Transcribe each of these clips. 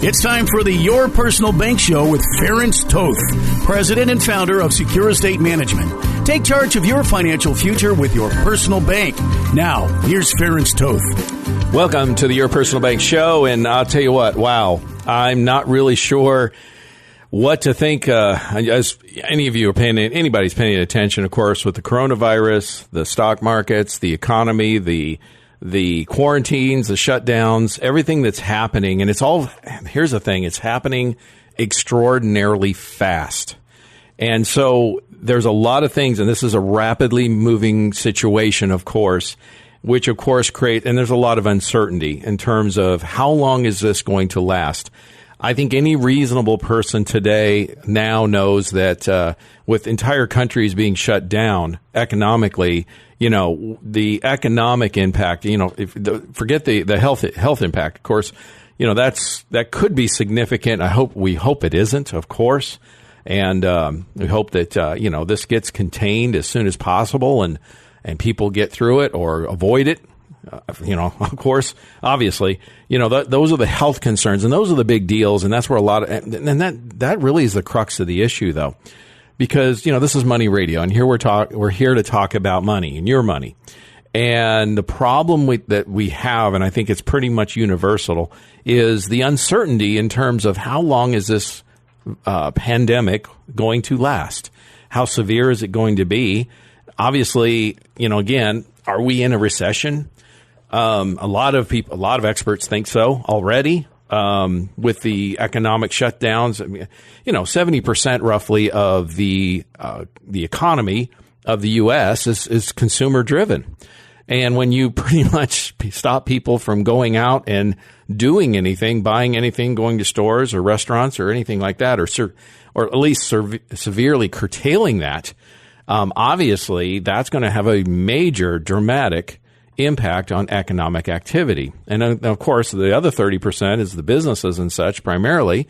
It's time for the Your Personal Bank Show with Ferenc Toth, president and founder of Secure Estate Management. Take charge of your financial future with your personal bank. Now, here's Ferenc Toth. Welcome to the Your Personal Bank Show, and I'll tell you what, wow, I'm not really sure what to think. As any of you are anybody's paying attention, of course, with the coronavirus, the stock markets, the economy, the quarantines, the shutdowns, everything that's happening. And here's the thing, it's happening extraordinarily fast. And so there's a lot of things, and this is a rapidly moving situation, of course, which of course and there's a lot of uncertainty in terms of how long is this going to last. I think any reasonable person today now knows that with entire countries being shut down economically, the economic impact, forget the health impact, of course, that could be significant. We hope it isn't, of course. And we hope that, this gets contained as soon as possible and people get through it or avoid it. Of course, obviously, those are the health concerns and those are the big deals. And that's where and that really is the crux of the issue, though, because, this is Money Radio and here we're here to talk about money and your money. And the problem that we have, and I think it's pretty much universal, is the uncertainty in terms of how long is this pandemic going to last? How severe is it going to be? Obviously, again, are we in a recession? A lot of experts think so already. With the economic shutdowns, 70% roughly of the economy of the U.S. is consumer driven. And when you pretty much stop people from going out and doing anything, buying anything, going to stores or restaurants or anything like that, or at least severely curtailing that, obviously that's going to have a major dramatic impact on economic activity. And of course, the other 30% is the businesses and such primarily,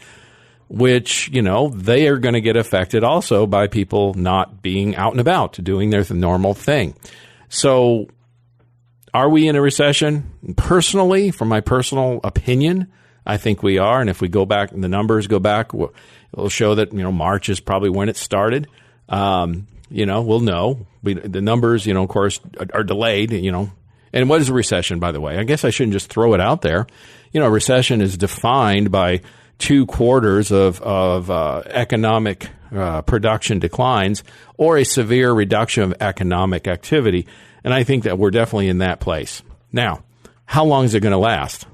which, they are going to get affected also by people not being out and about, doing their normal thing. So are we in a recession? Personally, from my personal opinion, I think we are. And if we go back and the numbers go back, it'll show that, March is probably when it started. We'll know. The numbers, of course, are delayed, And what is a recession, by the way? I guess I shouldn't just throw it out there. A recession is defined by 2 quarters of economic production declines or a severe reduction of economic activity. And I think that we're definitely in that place. Now, how long is it going to last?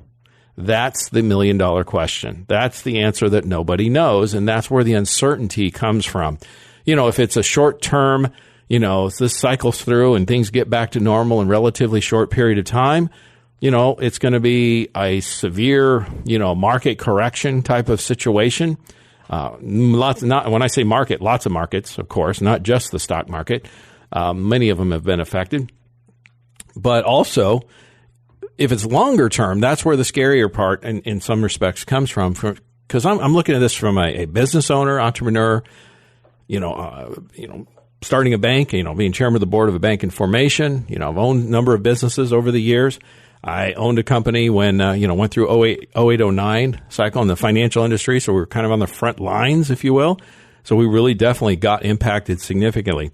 That's the $1 million question. That's the answer that nobody knows, and that's where the uncertainty comes from. If it's a short term, this cycles through and things get back to normal in a relatively short period of time, it's going to be a severe, market correction type of situation. When I say market, lots of markets, of course, not just the stock market. Many of them have been affected. But also, if it's longer term, that's where the scarier part in some respects comes from. Because I'm looking at this from a business owner, entrepreneur, starting a bank, being chairman of the board of a bank in formation. I've owned a number of businesses over the years. I owned a company when, went through 0809 cycle in the financial industry. So we were kind of on the front lines, if you will. So we really definitely got impacted significantly.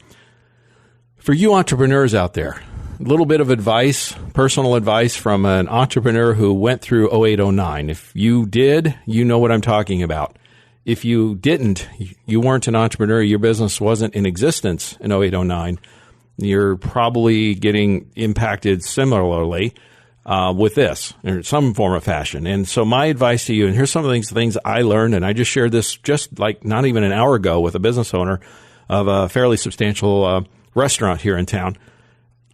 For you entrepreneurs out there, a little bit of advice, personal advice from an entrepreneur who went through 0809. If you did, you know what I'm talking about. If you didn't, you weren't an entrepreneur, your business wasn't in existence in 0809, you're probably getting impacted similarly with this in some form of fashion. And so my advice to you, and here's some of the things I learned, and I just shared this just like not even an hour ago with a business owner of a fairly substantial restaurant here in town,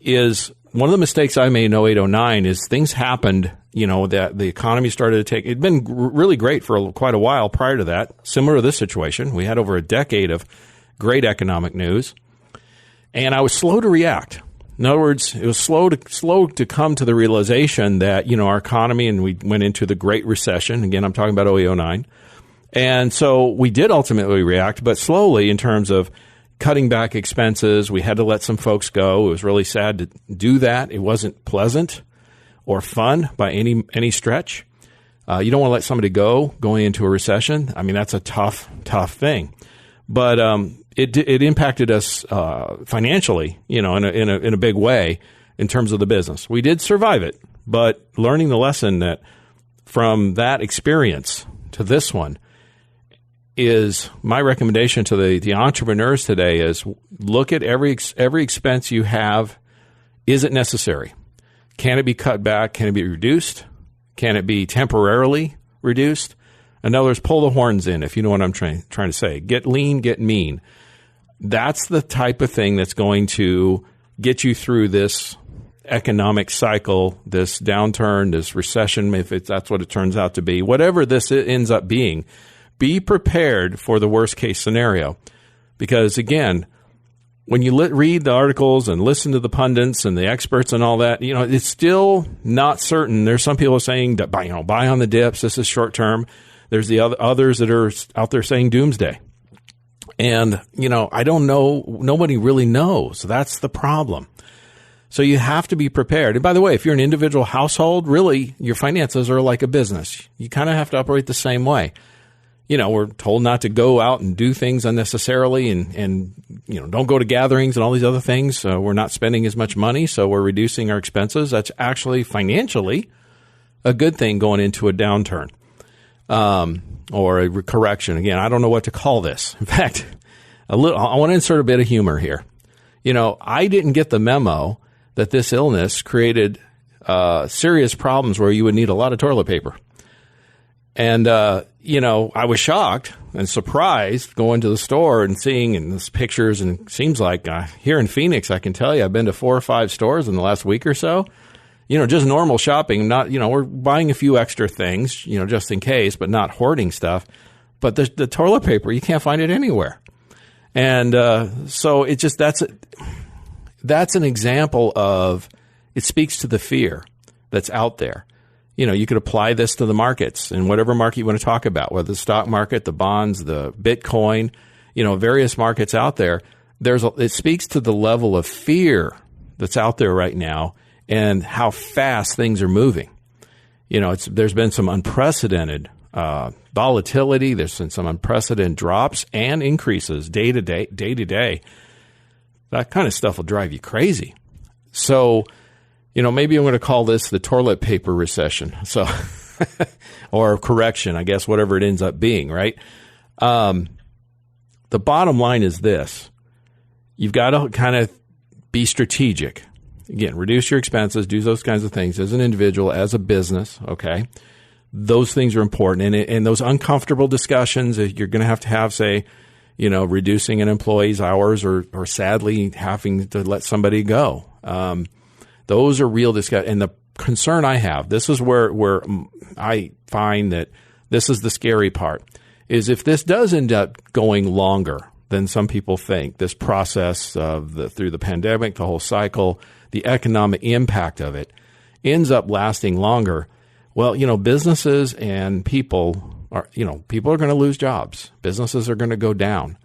is one of the mistakes I made in 0809 is things happened, that the economy started to take. It'd been really great for quite a while prior to that, similar to this situation. We had over a decade of great economic news, and I was slow to react. In other words, it was slow to come to the realization that, our economy, and we went into the Great Recession. Again, I'm talking about 0809. And so we did ultimately react, but slowly in terms of cutting back expenses. We had to let some folks go. It was really sad to do that. It wasn't pleasant or fun by any stretch. You don't want to let somebody go going into a recession. I mean, that's a tough thing. But it impacted us financially, in a big way in terms of the business. We did survive it, but learning the lesson that from that experience to this one is my recommendation to the entrepreneurs today is look at every expense you have. Is it necessary? Can it be cut back? Can it be reduced? Can it be temporarily reduced? In other words, pull the horns in, if you know what I'm trying to say. Get lean, get mean. That's the type of thing that's going to get you through this economic cycle, this downturn, this recession, if that's what it turns out to be. Whatever this ends up being, be prepared for the worst case scenario. Because again, when you read the articles and listen to the pundits and the experts and all that, it's still not certain. There's some people saying that buy on the dips. This is short term. There's the others that are out there saying doomsday. And, I don't know. Nobody really knows. That's the problem. So you have to be prepared. And by the way, if you're an individual household, really, your finances are like a business. You kind of have to operate the same way. We're told not to go out and do things unnecessarily and don't go to gatherings and all these other things. So we're not spending as much money, so we're reducing our expenses. That's actually financially a good thing going into a downturn or a correction. Again, I don't know what to call this. In fact, I want to insert a bit of humor here. I didn't get the memo that this illness created serious problems where you would need a lot of toilet paper. And, I was shocked and surprised going to the store and seeing these pictures. And it seems like here in Phoenix, I can tell you, I've been to 4 or 5 stores in the last week or so. Just normal shopping, not, we're buying a few extra things, just in case, but not hoarding stuff. But the toilet paper, you can't find it anywhere. And so it just, that's an example of, it speaks to the fear that's out there. You could apply this to the markets and whatever market you want to talk about, whether the stock market, the bonds, the Bitcoin, various markets out there. It speaks to the level of fear that's out there right now and how fast things are moving. There's been some unprecedented volatility. There's been some unprecedented drops and increases day to day. That kind of stuff will drive you crazy. So, maybe I'm going to call this the toilet paper recession. So, or correction, I guess, whatever it ends up being, right? The bottom line is this. You've got to kind of be strategic. Again, reduce your expenses, do those kinds of things as an individual, as a business, okay? Those things are important. And those uncomfortable discussions, you're going to have, say, reducing an employee's hours or sadly having to let somebody go. Those are real discussions. And the concern I have, this is where I find that this is the scary part, is if this does end up going longer than some people think, this process of through the pandemic, the whole cycle, the economic impact of it ends up lasting longer. Well, businesses and people are going to lose jobs. Businesses are going to go down.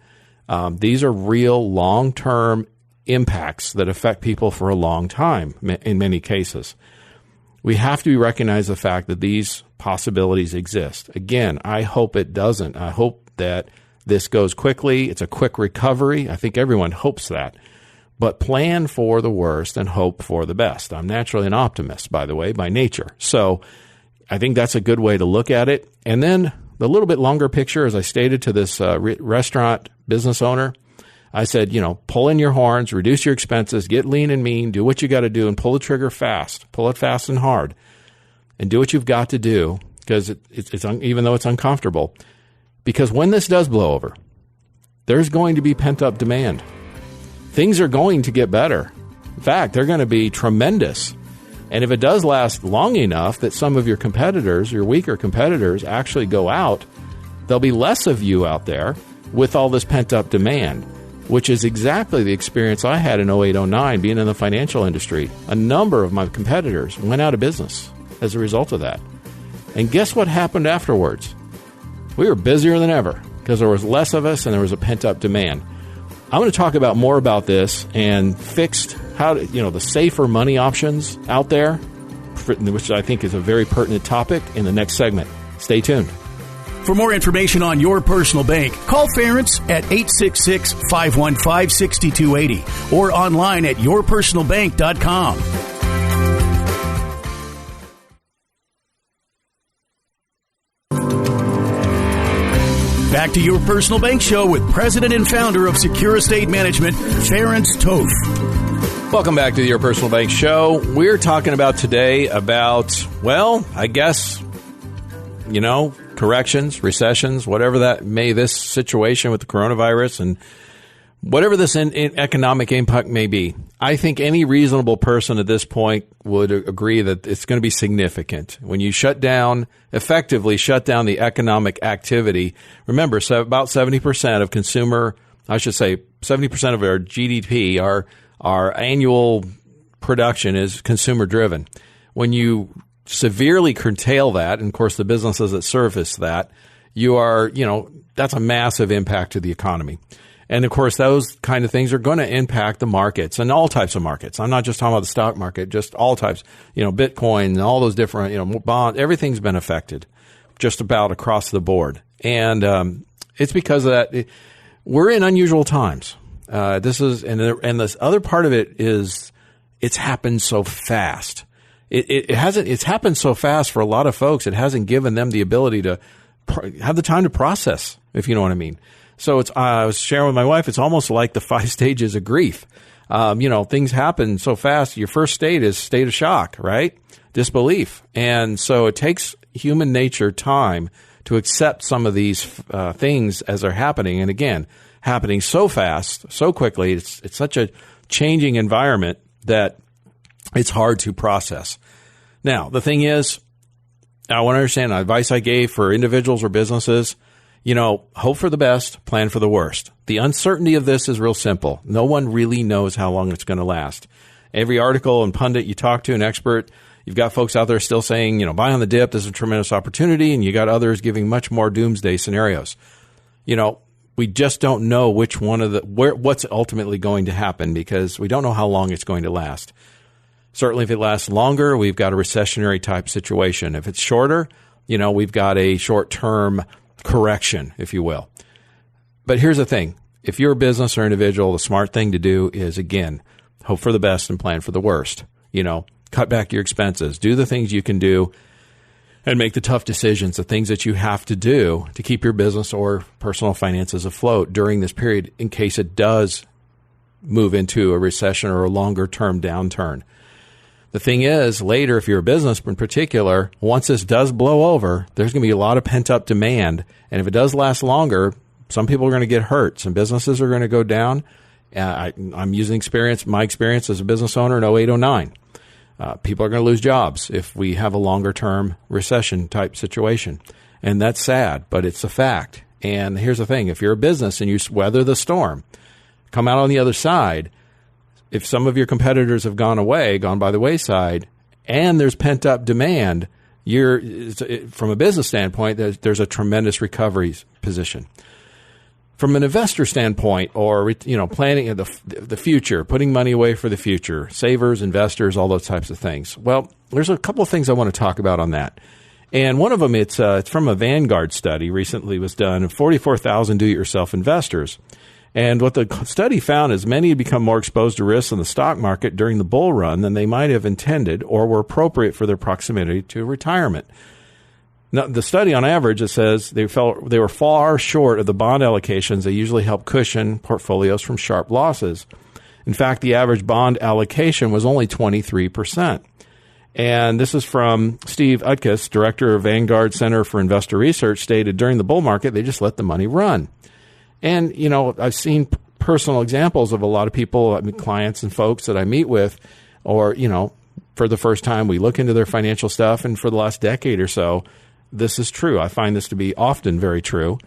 These are real long-term impacts that affect people for a long time in many cases. We have to recognize the fact that these possibilities exist. Again, I hope it doesn't. I hope that this goes quickly. It's a quick recovery. I think everyone hopes that. But plan for the worst and hope for the best. I'm naturally an optimist, by the way, by nature. So I think that's a good way to look at it. And then the little bit longer picture, as I stated to this restaurant business owner, I said, pull in your horns, reduce your expenses, get lean and mean, do what you got to do, and pull the trigger fast. Pull it fast and hard, and do what you've got to do, because it's even though it's uncomfortable. Because when this does blow over, there's going to be pent-up demand. Things are going to get better. In fact, they're going to be tremendous. And if it does last long enough that some of your competitors, your weaker competitors, actually go out, there'll be less of you out there with all this pent-up demand, which is exactly the experience I had in 08-09 being in the financial industry. A number of my competitors went out of business as a result of that. And guess what happened afterwards? We were busier than ever because there was less of us and there was a pent-up demand. I'm going to talk about more about this and fixed, the safer money options out there which I think is a very pertinent topic in the next segment. Stay tuned. For more information on your personal bank, call Ference at 866-515-6280 or online at yourpersonalbank.com. Back to Your Personal Bank Show with President and Founder of Secure Estate Management, Ference Toth. Welcome back to Your Personal Bank Show. We're talking about today about, well, I guess, corrections, recessions, whatever this situation with the coronavirus and whatever this economic impact may be. I think any reasonable person at this point would agree that it's going to be significant. When you effectively shut down the economic activity, remember, about 70% of 70% of our GDP, our annual production is consumer driven. When you severely curtail that, and of course the businesses that service that, that's a massive impact to the economy. And of course, those kind of things are going to impact the markets and all types of markets. I'm not just talking about the stock market, just all types, Bitcoin and all those different, bonds, everything's been affected just about across the board. And it's because of that. We're in unusual times. And this other part of it is it's happened so fast. It's happened so fast for a lot of folks. It hasn't given them the ability to have the time to process, if you know what I mean. So I was sharing with my wife, it's almost like the 5 stages of grief. Things happen so fast. Your first state is state of shock, right? Disbelief. And so it takes human nature time to accept some of these things as they're happening. And again, happening so fast, so quickly. It's such a changing environment that it's hard to process. Now, the thing is, I want to understand the advice I gave for individuals or businesses. Hope for the best, plan for the worst. The uncertainty of this is real simple. No one really knows how long it's going to last. Every article and pundit you talk to, an expert, you've got folks out there still saying, buy on the dip, this is a tremendous opportunity, and you got others giving much more doomsday scenarios. We just don't know which one of what's ultimately going to happen because we don't know how long it's going to last. Certainly if it lasts longer, we've got a recessionary type situation. If it's shorter, we've got a short-term correction, if you will. But here's the thing. If you're a business or individual, the smart thing to do is, again, hope for the best and plan for the worst. Cut back your expenses. Do the things you can do and make the tough decisions, the things that you have to do to keep your business or personal finances afloat during this period in case it does move into a recession or a longer-term downturn. The thing is, later, if you're a business in particular, once this does blow over, there's going to be a lot of pent-up demand. And if it does last longer, some people are going to get hurt. Some businesses are going to go down. I'm using my experience as a business owner in 08, 09. People are going to lose jobs if we have a longer-term recession-type situation. And that's sad, but it's a fact. And here's the thing. If you're a business and you weather the storm, come out on the other side, if some of your competitors have gone by the wayside, and there's pent-up demand, from a business standpoint, there's a tremendous recovery position. From an investor standpoint, or planning the future, putting money away for the future, savers, investors, all those types of things. Well, there's a couple of things I want to talk about on that. And one of them, it's from a Vanguard study recently was done of 44,000 do-it-yourself investors. And what the study found is many had become more exposed to risks in the stock market during the bull run than they might have intended or were appropriate for their proximity to retirement. Now, the study, on average, it says they were far short of the bond allocations that usually help cushion portfolios from sharp losses. In fact, the average bond allocation was only 23%. And this is from Steve Utkus, director of Vanguard Center for Investor Research, stated during the bull market, they just let the money run. And, I've seen personal examples of a lot of people, clients and folks that I meet with, or, for the first time, we look into their financial stuff. And for the last decade or so, this is true. I find this to be often very true,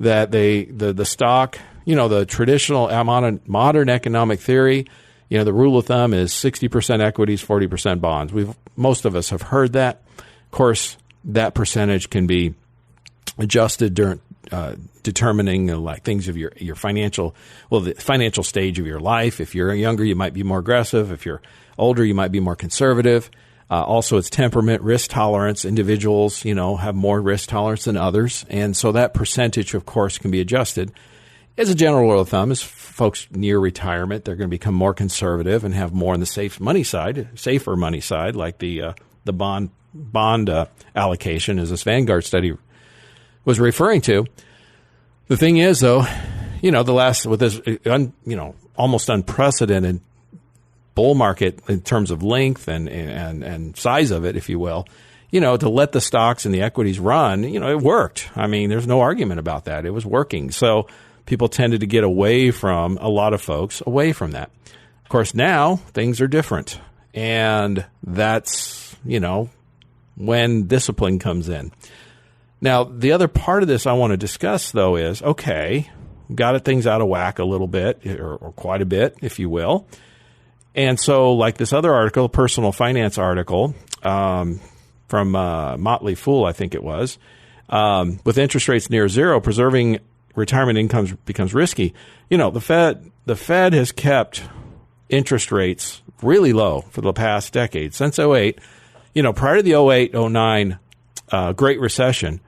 that the stock, the traditional modern economic theory, the rule of thumb is 60% equities, 40% bonds. Most of us have heard that. Of course, that percentage can be adjusted during determining things of your financial, the financial stage of your life. If you're younger, you might be more aggressive. If you're older, you might be more conservative. Also, it's temperament, risk tolerance. Individuals, have more risk tolerance than others. And so that percentage, of course, can be adjusted. As a general rule of thumb, as folks near retirement, they're going to become more conservative and have more on the safer money side, like the bond allocation, as this Vanguard study was referring to. The thing is, though, with this, almost unprecedented bull market in terms of length and size of it, if you will, to let the stocks and the equities run, it worked. I mean, there's no argument about that. It was working. So people tended to get away from, a lot of folks, away from that. Of course, now things are different. And that's, when discipline comes in. Now, the other part of this I want to discuss, though, is, okay, got things out of whack a little bit, or quite a bit, if you will. And so, like this other article, personal finance article from Motley Fool, I think it was, with interest rates near zero, preserving retirement incomes becomes risky. The Fed has kept interest rates really low for the past decade, since 2008. Prior to the 2008-09 Great Recession,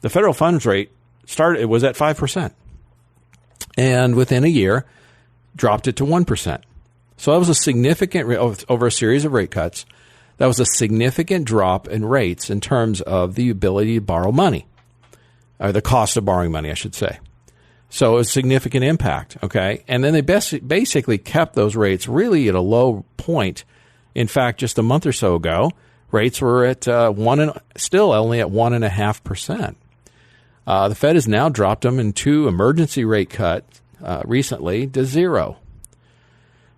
the federal funds rate was at 5%. And within a year, dropped it to 1%. So that was a significant, over a series of rate cuts, that was a significant drop in rates in terms of the ability to borrow money, or the cost of borrowing money, I should say. So it was a significant impact, okay? And then they basically kept those rates really at a low point. In fact, just a month or so ago, rates were at still only at 1.5%. The Fed has now dropped them in 2 emergency rate cuts recently to 0.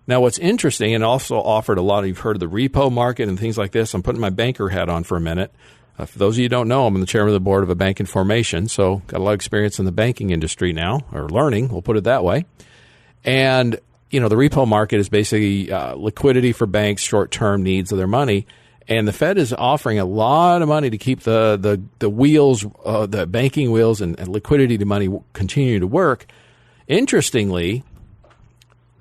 Now, what's interesting, and also offered a lot, you've heard of the repo market and things like this. I'm putting my banker hat on for a minute. For those of you who don't know, I'm the chairman of the board of a bank in formation, so got a lot of experience in the banking industry now, or learning, we'll put it that way. And, the repo market is basically liquidity for banks' short-term needs of their money. And the Fed is offering a lot of money to keep the wheels, the banking wheels and liquidity to money continue to work. Interestingly,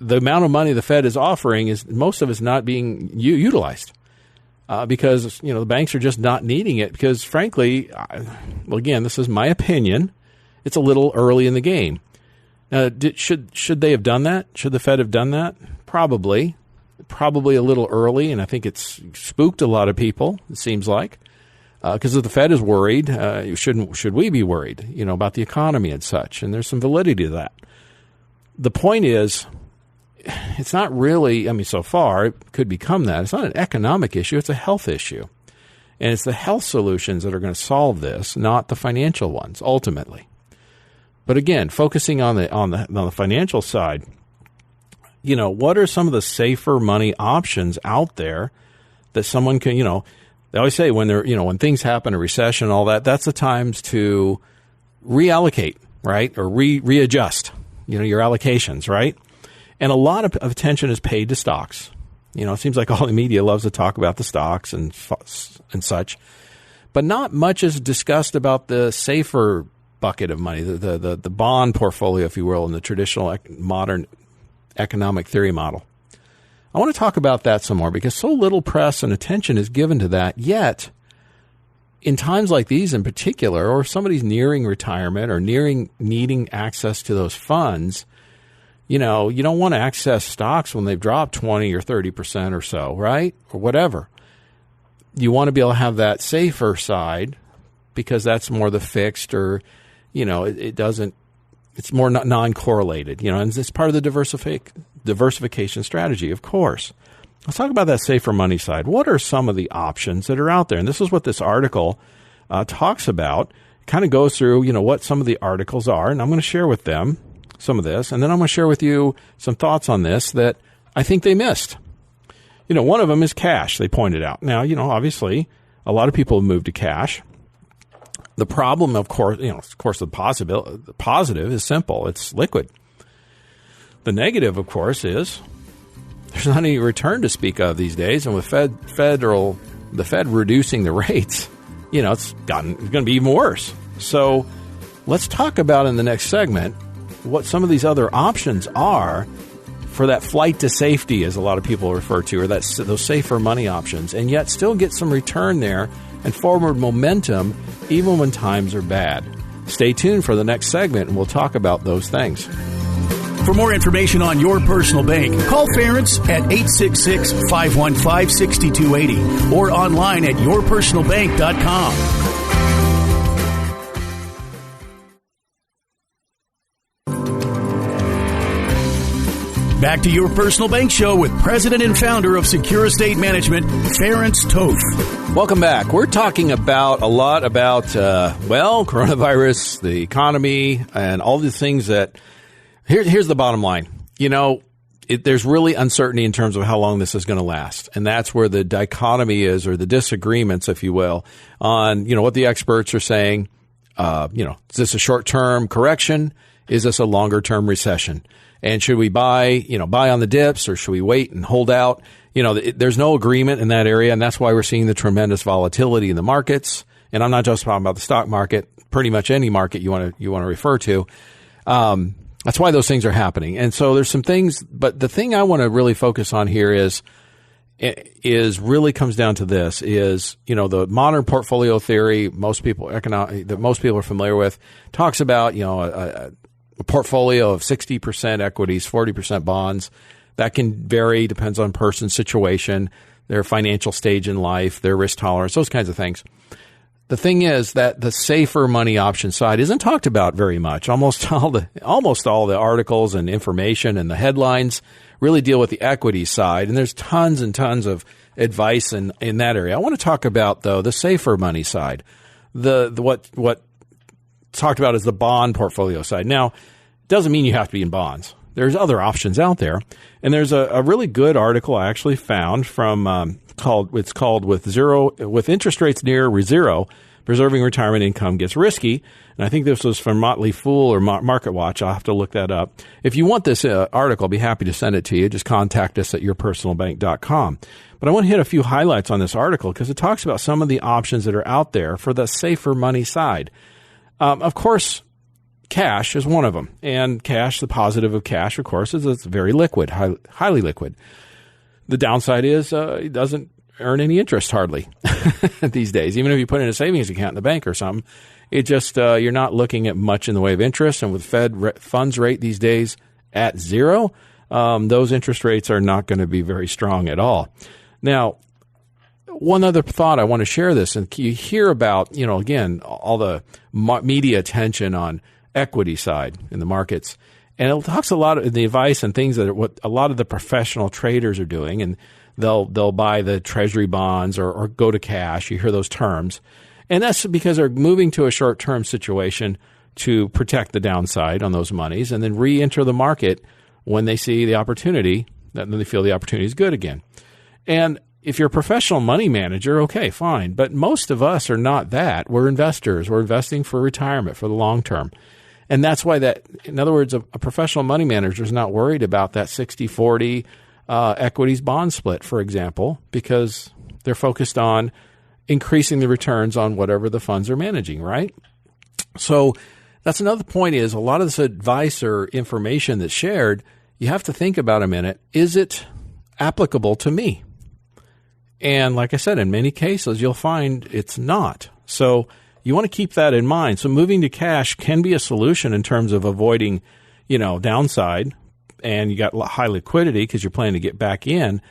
the amount of money the Fed is offering most of it's not being utilized because the banks are just not needing it. Because frankly, again, this is my opinion, it's a little early in the game. Should they have done that? Should the Fed have done that? Probably a little early, and I think it's spooked a lot of people, it seems like, because if the Fed is worried, should we be worried, about the economy and such? And there's some validity to that. The point is, it's not really, so far, it could become that. It's not an economic issue, it's a health issue. And it's the health solutions that are going to solve this, not the financial ones, ultimately. But again, focusing on the financial side, what are some of the safer money options out there that someone can, they always say when things happen, a recession, all that, that's the times to reallocate, right? Or readjust, your allocations, right? And a lot of attention is paid to stocks. It seems like all the media loves to talk about the stocks and such, but not much is discussed about the safer bucket of money, the bond portfolio, if you will, in the traditional modern economic theory model. I want to talk about that some more because so little press and attention is given to that. Yet, in times like these in particular, or if somebody's nearing retirement or needing access to those funds, you don't want to access stocks when they've dropped 20 or 30% or so, right? Or whatever. You want to be able to have that safer side because that's more the fixed or, it doesn't, it's more non-correlated, and it's part of the diversification strategy, of course. Let's talk about that safer money side. What are some of the options that are out there? And this is what this article talks about. It kind of goes through, what some of the articles are, and I'm going to share with them some of this, and then I'm going to share with you some thoughts on this that I think they missed. One of them is cash, they pointed out. Now, obviously, a lot of people have moved to cash. The problem, of course, the positive is simple. It's liquid. The negative, of course, is there's not any return to speak of these days. And with the Fed reducing the rates, it's going to be even worse. So let's talk about in the next segment what some of these other options are for that flight to safety, as a lot of people refer to, or those safer money options, and yet still get some return there and forward momentum even when times are bad. Stay tuned for the next segment, and we'll talk about those things. For more information on your personal bank, call Ference at 866-515-6280 or online at yourpersonalbank.com. Back to Your Personal Bank Show with President and Founder of Secure Estate Management, Ference Toth. Welcome back. We're talking about a lot about, coronavirus, the economy, and all the things that... Here's the bottom line. There's really uncertainty in terms of how long this is going to last. And that's where the dichotomy is, or the disagreements, if you will, on, what the experts are saying. Is this a short-term correction? Is this a longer-term recession? And should we buy on the dips, or should we wait and hold out? There's no agreement in that area, and that's why we're seeing the tremendous volatility in the markets. And I'm not just talking about the stock market, pretty much any market you want to refer to. That's why those things are happening. And so there's some things, but the thing I want to really focus on here is really comes down to this, is, the modern portfolio theory most people are familiar with, talks about, a portfolio of 60% equities, 40% bonds. That can vary, depends on person's situation, their financial stage in life, their risk tolerance, those kinds of things. The thing is that the safer money option side isn't talked about very much. Almost all the articles and information and the headlines really deal with the equity side, and there's tons and tons of advice in that area. I want to talk about, though, the safer money side. What talked about is the bond portfolio side. Now, it doesn't mean you have to be in bonds. There's other options out there, and there's a really good article I actually found from called with interest rates near zero, preserving retirement income gets risky. And I think this was from Motley Fool or Market Watch. I'll have to look that up. If you want this article, I'll be happy to send it to you. Just contact us at yourpersonalbank.com. But I want to hit a few highlights on this article because it talks about some of the options that are out there for the safer money side. Of course, cash is one of them. And cash, the positive of cash, of course, is it's very liquid, highly liquid. The downside is it doesn't earn any interest hardly these days. Even if you put in a savings account in the bank or something, it just you're not looking at much in the way of interest. And with Fed funds rate these days at zero, those interest rates are not going to be very strong at all. Now, one other thought I want to share this, and you hear about, again, all the media attention on equity side in the markets. And it talks a lot of the advice and things that are what a lot of the professional traders are doing, and they'll buy the treasury bonds or go to cash. You hear those terms. And that's because they're moving to a short-term situation to protect the downside on those monies and then re-enter the market when they see the opportunity, then they feel the opportunity is good again. And if you're a professional money manager, okay, fine. But most of us are not that. We're investors. We're investing for retirement for the long term. And that's why in other words, a professional money manager is not worried about that 60-40 equities bond split, for example, because they're focused on increasing the returns on whatever the funds are managing, right? So that's another point is a lot of this advice or information that's shared, you have to think about a minute, is it applicable to me? And like I said, in many cases, you'll find it's not. So you want to keep that in mind. So moving to cash can be a solution in terms of avoiding, downside, and you got high liquidity because you're planning to get back in.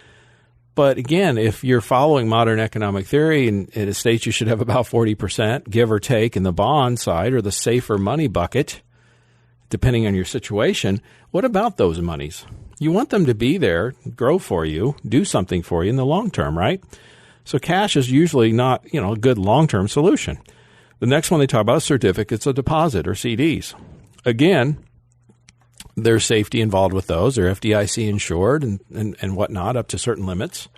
But again, if you're following modern economic theory and it states you should have about 40%, give or take, in the bond side or the safer money bucket, depending on your situation, what about those monies? You want them to be there, grow for you, do something for you in the long term, right? So cash is usually not, a good long-term solution. The next one they talk about is certificates of deposit or CDs. Again, there's safety involved with those. They're FDIC insured and whatnot up to certain limits.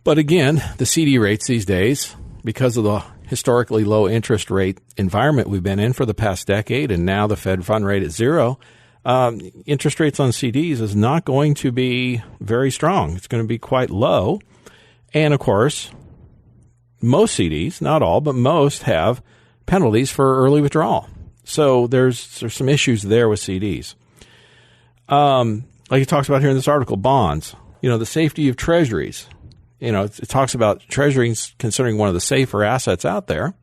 But again, the CD rates these days, because of the historically low interest rate environment we've been in for the past decade, and now the Fed fund rate at zero, interest rates on CDs is not going to be very strong. It's going to be quite low. And of course, most CDs, not all, but most have penalties for early withdrawal. So there's some issues there with CDs. like it talks about here in this article, bonds, the safety of treasuries. It talks about treasuries considering one of the safer assets out there.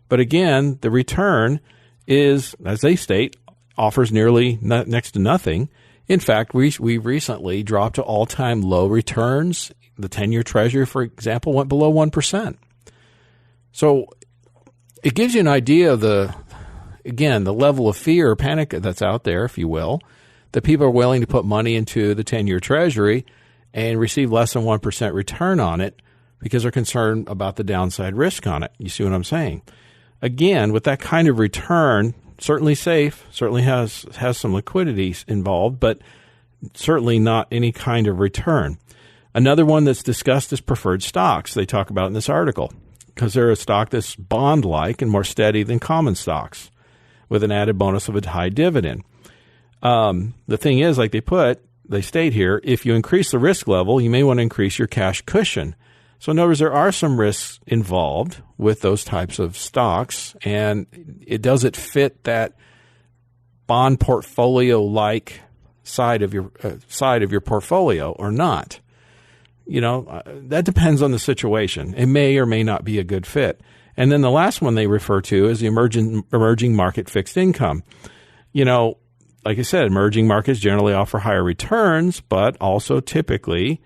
But again, the return is, as they state, offers nearly next to nothing. In fact, we recently dropped to all-time low returns. The 10-year Treasury, for example, went below 1%. So it gives you an idea of the level of fear or panic that's out there, if you will, that people are willing to put money into the 10-year Treasury and receive less than 1% return on it because they're concerned about the downside risk on it. You see what I'm saying? Again, with that kind of return, certainly safe, certainly has some liquidity involved, but certainly not any kind of return. Another one that's discussed is preferred stocks. They talk about in this article because they're a stock that's bond-like and more steady than common stocks with an added bonus of a high dividend. The thing is, like they state here, if you increase the risk level, you may want to increase your cash cushion. So in other words, there are some risks involved with those types of stocks, and does it fit that bond portfolio-like side of your portfolio or not? That depends on the situation. It may or may not be a good fit. And then the last one they refer to is the emerging market fixed income. Like I said, emerging markets generally offer higher returns, but also typically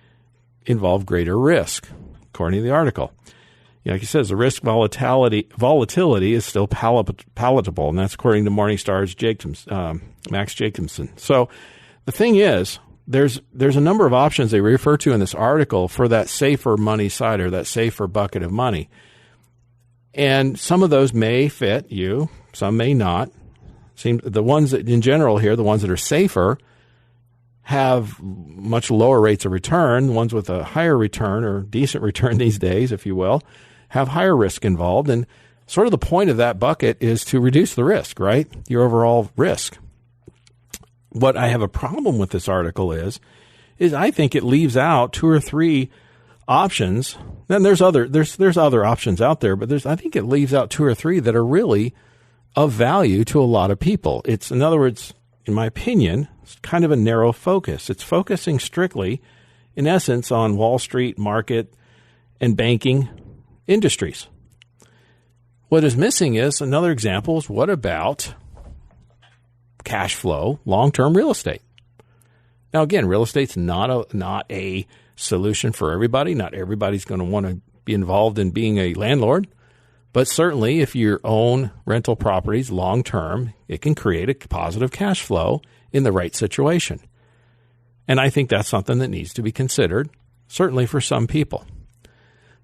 involve greater risk, according to the article. Like he says, the risk volatility is still palatable, and that's according to Morningstar's Max Jacobson. So the thing is, there's a number of options they refer to in this article for that safer money side or that safer bucket of money. And some of those may fit you, some may not. The ones that, in general here, the ones that are safer, have much lower rates of return. The ones with a higher return or decent return these days, if you will, have higher risk involved. And sort of the point of that bucket is to reduce the risk, right? Your overall risk. What I have a problem with this article is I think it leaves out two or three options. Then there's other options out there, but I think it leaves out two or three that are really of value to a lot of people. It's, in other words, in my opinion, it's kind of a narrow focus. It's focusing strictly, in essence, on Wall Street, market, and banking industries. What is missing is another example is what about cash flow, long-term real estate? Now, again, real estate's not a solution for everybody. Not everybody's going to want to be involved in being a landlord. But certainly, if you own rental properties long-term, it can create a positive cash flow in the right situation. And I think that's something that needs to be considered, certainly for some people.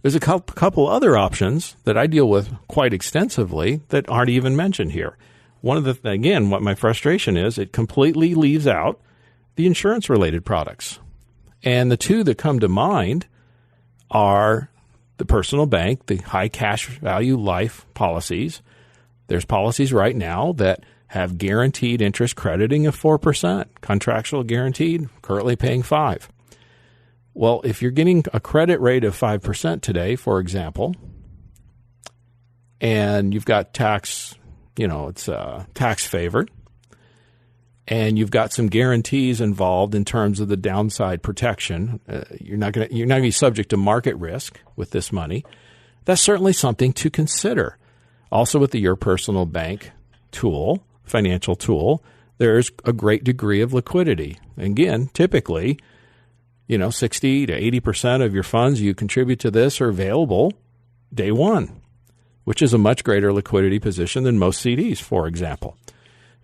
There's a couple other options that I deal with quite extensively that aren't even mentioned here. What my frustration is, it completely leaves out the insurance-related products. And the two that come to mind are the personal bank, the high cash value life policies. There's policies right now that have guaranteed interest crediting of 4%, contractual guaranteed, currently paying 5%. Well, if you're getting a credit rate of 5% today, for example, and you've got tax, it's tax favored, and you've got some guarantees involved in terms of the downside protection, you're not going to be subject to market risk with this money. That's certainly something to consider. Also, with the Your Personal Bank tool, financial tool, there's a great degree of liquidity. Again, typically, 60 to 80% of your funds you contribute to this are available day one, which is a much greater liquidity position than most CDs, for example.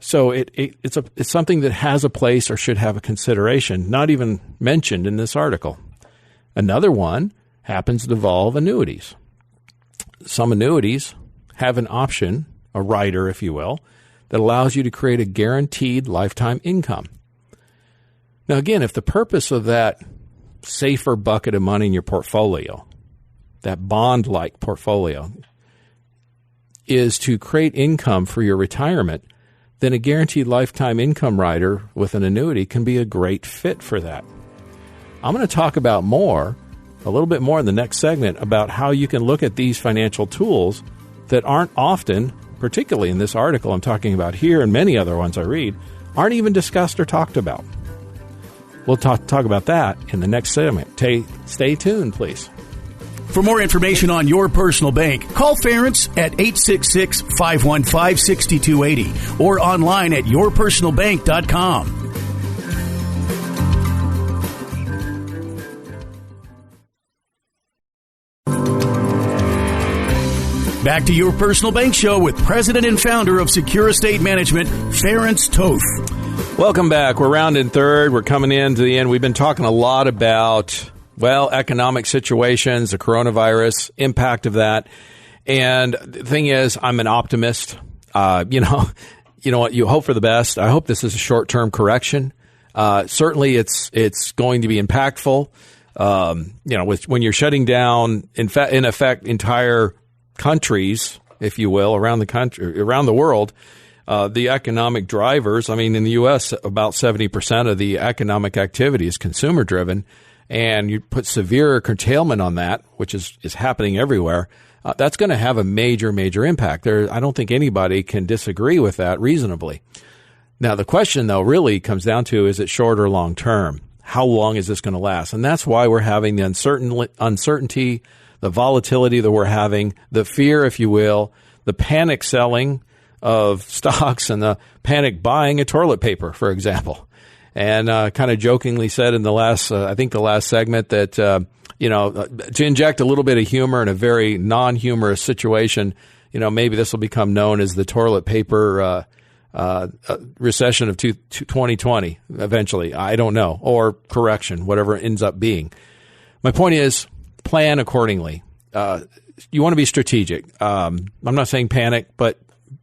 So it's something that has a place or should have a consideration, not even mentioned in this article. Another one happens to involve annuities. Some annuities have an option, a rider, if you will, that allows you to create a guaranteed lifetime income. Now, again, if the purpose of that safer bucket of money in your portfolio, that bond-like portfolio, is to create income for your retirement, then a guaranteed lifetime income rider with an annuity can be a great fit for that. I'm going to talk about a little bit more in the next segment about how you can look at these financial tools that aren't often, particularly in this article I'm talking about here and many other ones I read, aren't even discussed or talked about. We'll talk about that in the next segment. Stay tuned, please. For more information on your personal bank, call Ference at 866-515-6280 or online at yourpersonalbank.com. Back to Your Personal Bank Show with President and Founder of Secure Estate Management, Ference Toth. Welcome back. We're rounding third. We're coming into the end. We've been talking a lot about, economic situations, the coronavirus, impact of that. And the thing is, I'm an optimist. You know what? You hope for the best. I hope this is a short-term correction. Certainly, it's going to be impactful. When you're shutting down, in effect, entire countries, if you will, around the world, the economic drivers. I mean, in the U.S., about 70% of the economic activity is consumer-driven. And you put severe curtailment on that, which is happening everywhere, that's going to have a major, major impact. I don't think anybody can disagree with that reasonably. Now, the question, though, really comes down to, is it short or long term? How long is this going to last? And that's why we're having the uncertainty, the volatility that we're having, the fear, if you will, the panic selling of stocks and the panic buying of toilet paper, for example. And kind of jokingly said in the last segment that, to inject a little bit of humor in a very non-humorous situation, maybe this will become known as the toilet paper recession of 2020 eventually. I don't know. Or correction, whatever it ends up being. My point is, plan accordingly. You want to be strategic. I'm not saying panic, but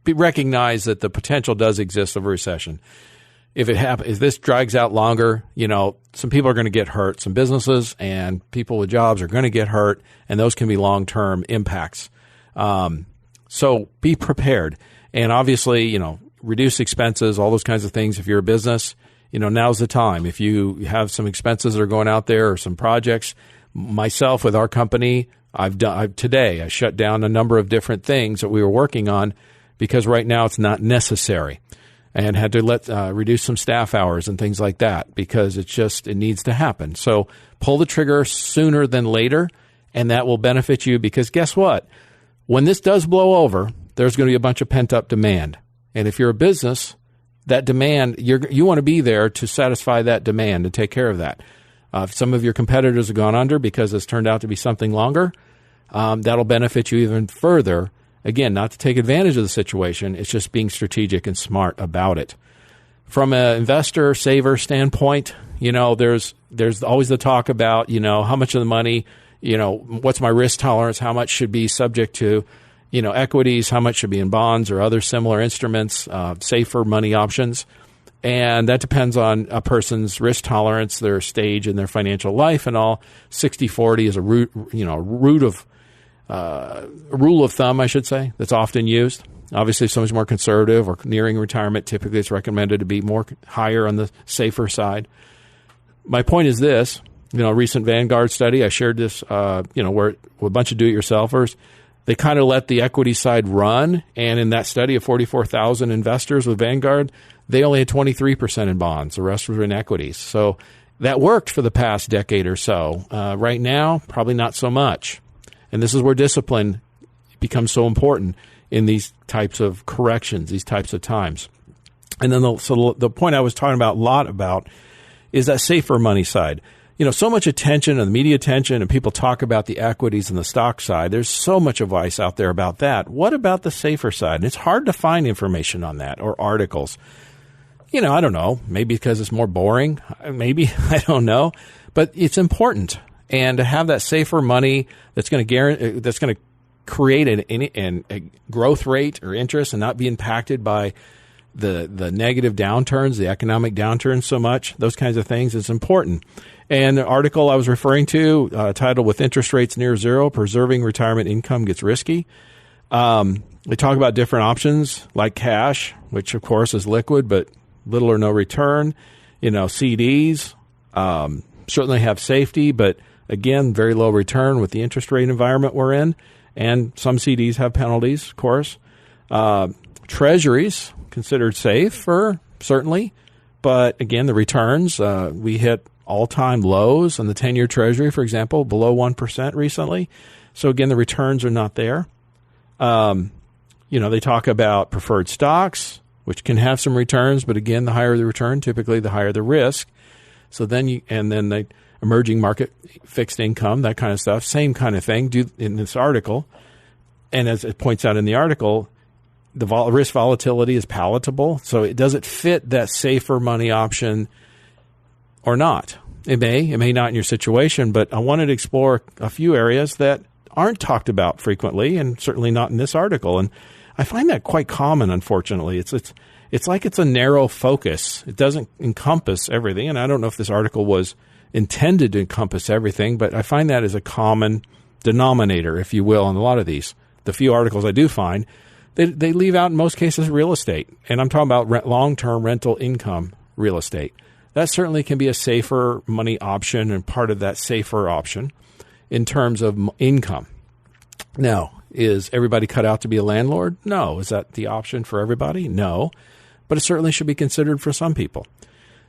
recognize that the potential does exist of a recession. If this drags out longer, some people are going to get hurt. Some businesses and people with jobs are going to get hurt, and those can be long-term impacts. So be prepared. And obviously, reduce expenses, all those kinds of things. If you're a business, now's the time. If you have some expenses that are going out there or some projects, myself with our company, I shut down a number of different things that we were working on because right now it's not necessary. And had to reduce some staff hours and things like that because it needs to happen. So pull the trigger sooner than later, and that will benefit you because guess what? When this does blow over, there's going to be a bunch of pent-up demand. And if you're a business, that demand, you want to be there to satisfy that demand and take care of that. If some of your competitors have gone under because it's turned out to be something longer, that'll benefit you even further. Again, not to take advantage of the situation. It's just being strategic and smart about it. From an investor, saver standpoint, there's always the talk about, how much of the money, what's my risk tolerance, how much should be subject to, equities, how much should be in bonds or other similar instruments, safer money options. And that depends on a person's risk tolerance, their stage in their financial life and all. 60-40 is a rule of thumb, I should say, that's often used. Obviously, if someone's more conservative or nearing retirement, typically it's recommended to be more higher on the safer side. My point is this, a recent Vanguard study, I shared this, where a bunch of do-it-yourselfers, they kind of let the equity side run. And in that study of 44,000 investors with Vanguard, they only had 23% in bonds. The rest were in equities. So that worked for the past decade or so. Right now, probably not so much. And this is where discipline becomes so important in these types of corrections, these types of times. And then the point I was talking about a lot about is that safer money side. So much attention and the media attention and people talk about the equities and the stock side. There's so much advice out there about that. What about the safer side? And it's hard to find information on that or articles. I don't know. Maybe because it's more boring. Maybe. I don't know. But it's important. And to have that safer money that's going to create a growth rate or interest and not be impacted by the negative downturns, the economic downturns so much, those kinds of things is important. And the article I was referring to, titled "With Interest Rates Near Zero, Preserving Retirement Income Gets Risky." They talk about different options like cash, which of course is liquid but little or no return. CDs certainly have safety, but again, very low return with the interest rate environment we're in. And some CDs have penalties, of course. Treasuries, considered safe, certainly. But again, the returns, we hit all-time lows on the 10-year Treasury, for example, below 1% recently. So again, the returns are not there. They talk about preferred stocks, which can have some returns, but again, the higher the return, typically the higher the risk. So then the emerging market, fixed income, that kind of stuff, same kind of thing in this article. And as it points out in the article, the risk volatility is palatable. So does it fit that safer money option or not? It may not in your situation, but I wanted to explore a few areas that aren't talked about frequently, and certainly not in this article. And I find that quite common, unfortunately. It's like it's a narrow focus. It doesn't encompass everything. And I don't know if this article was intended to encompass everything, but I find that as a common denominator, if you will, in a lot of these. The few articles I do find, they leave out in most cases real estate. And I'm talking about long-term rental income real estate. That certainly can be a safer money option and part of that safer option in terms of income. Now, is everybody cut out to be a landlord? No. Is that the option for everybody? No. But it certainly should be considered for some people.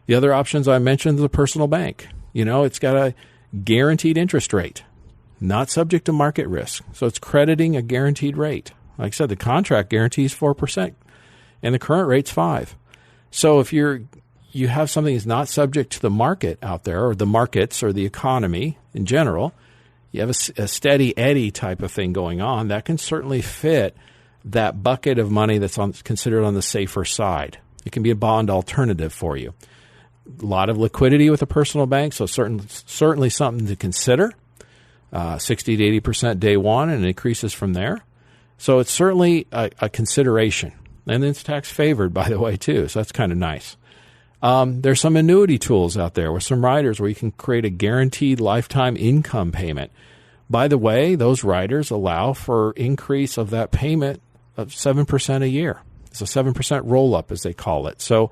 The other options I mentioned, the personal bank. It's got a guaranteed interest rate, not subject to market risk. So it's crediting a guaranteed rate. Like I said, the contract guarantees 4%, and the current rate's 5%. So if you have something that's not subject to the market out there, or the markets, or the economy in general, you have a steady Eddie type of thing going on, that can certainly fit that bucket of money that's considered on the safer side. It can be a bond alternative for you. A lot of liquidity with a personal bank, so certainly something to consider. 60 to 80% day one, and it increases from there. So it's certainly a consideration. And it's tax favored, by the way, too, so that's kind of nice. There's some annuity tools out there with some riders where you can create a guaranteed lifetime income payment. By the way, those riders allow for increase of that payment of 7% a year. It's a 7% roll-up, as they call it. So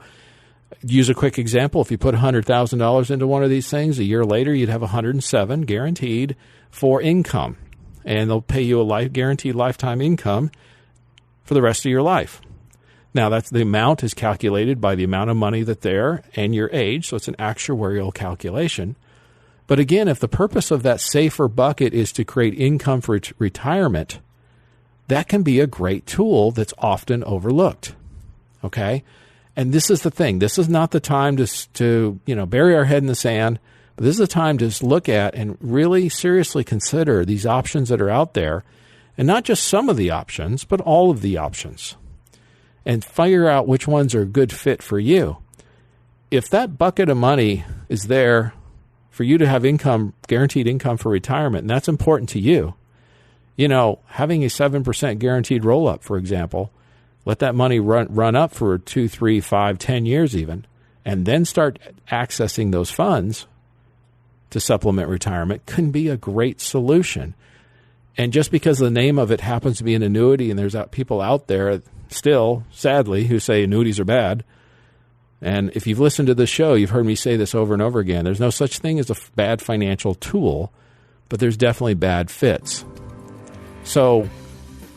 use a quick example. If you put $100,000 into one of these things, a year later you'd have $107,000 guaranteed for income. And they'll pay you a guaranteed lifetime income for the rest of your life. Now, that's the amount is calculated by the amount of money that's there and your age, so it's an actuarial calculation. But again, if the purpose of that safer bucket is to create income for retirement, that can be a great tool that's often overlooked. Okay? And this is the thing. This is not the time to bury our head in the sand, but this is the time to just look at and really seriously consider these options that are out there, and not just some of the options, but all of the options, and figure out which ones are a good fit for you. If that bucket of money is there for you to have income, guaranteed income for retirement, and that's important to you, having a 7% guaranteed roll-up, for example, let that money run up for 2, 3, 5, 10 years even, and then start accessing those funds to supplement retirement can be a great solution. And just because the name of it happens to be an annuity, and there's people out there still, sadly, who say annuities are bad. And if you've listened to this show, you've heard me say this over and over again. There's no such thing as a bad financial tool, but there's definitely bad fits. So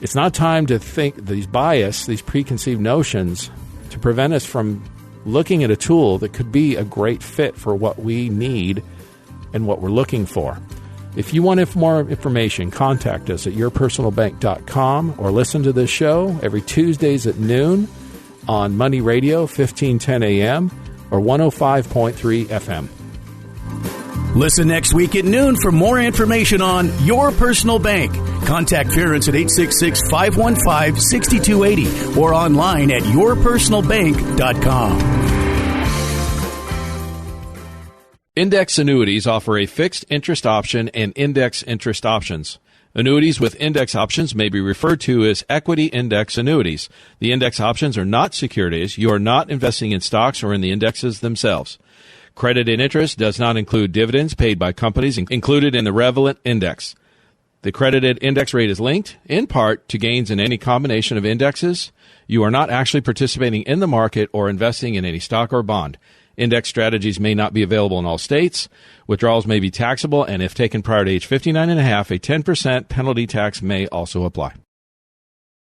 it's not time to think these bias, these preconceived notions, to prevent us from looking at a tool that could be a great fit for what we need and what we're looking for. If you want more information, contact us at yourpersonalbank.com or listen to this show every Tuesdays at noon on Money Radio, 1510 AM or 105.3 FM. Listen next week at noon for more information on Your Personal Bank. Contact Ference at 866-515-6280 or online at yourpersonalbank.com. Index annuities offer a fixed interest option and index interest options. Annuities with index options may be referred to as equity index annuities. The index options are not securities. You are not investing in stocks or in the indexes themselves. Credited interest does not include dividends paid by companies included in the relevant index. The credited index rate is linked, in part, to gains in any combination of indexes. You are not actually participating in the market or investing in any stock or bond. Index strategies may not be available in all states. Withdrawals may be taxable, and if taken prior to age 59 and a half, a 10% penalty tax may also apply.